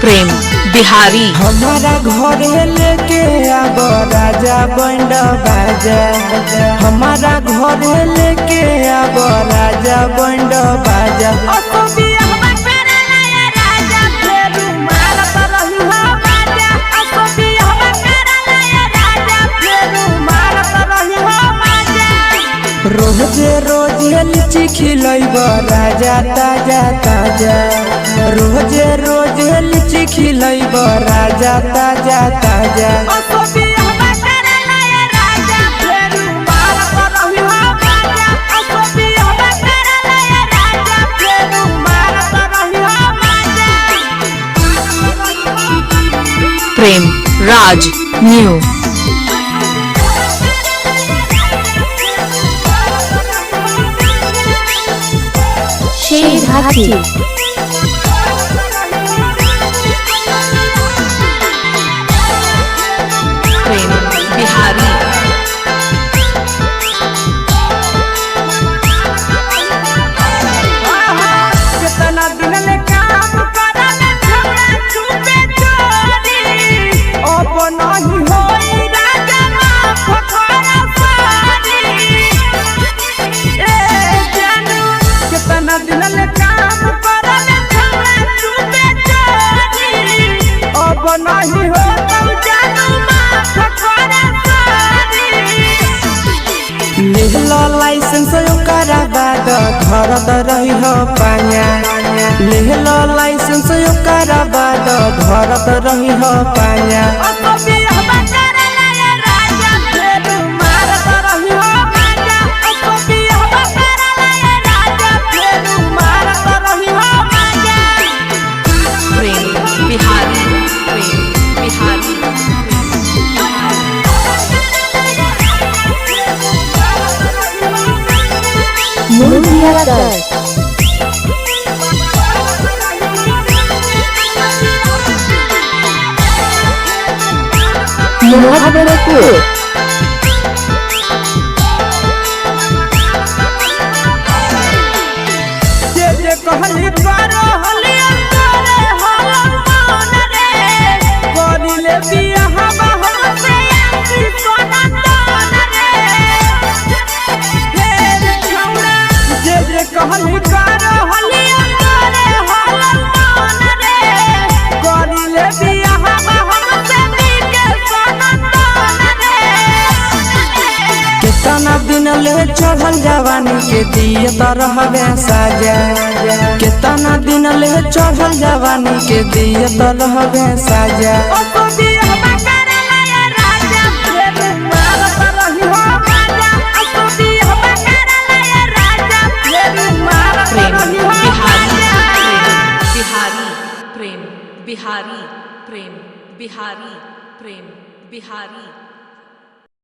प्रेम बिहारी। हमारा घर लेके आब राजा बैंड बाजा, हमारा घर लेके आब राजा बैंड बाजा। रोजे रोजे लीची खिलब राजा ताजा ताजा, रोजे रोजे लीची खिलब राजा ताजा ताजा। प्रेम राज न्यू। प्रेम बिहारी। कितना दिन ले काम करा में झगड़ा छुपे चोरी, अब नहीं होई राजा माफ करा सारी। ए जानू कितना दिन ले काम करा में झगड़ा छुपे चोरी, अब नहीं हो तब जानू माफ करा सारी। लेहला लाइसेंस ओकरा बाद घरत रही हो पाया, लेहला लाइसेंस ओकरा बाद घरत रही हो पाया। प्रेम बिहारी। प्रेम बिहारी। जे जे कहली करो हली अंतरे हम मन रे, करिले बियाह हमसे आसी सोना तन रे। हे छौड़ा जे जे कहली करो हली अंतरे हम मन रे, करिले बियाह हमसे बिके सोना तन रे। कितना दिन ले चढ़ल जवानी के दिए तो रहबे साजा, कितना दिन ले चढ़ल जवानी के दिए तो रहबे साजा। प्रेम बिहारी। प्रेम बिहारी। प्रेम बिहारी।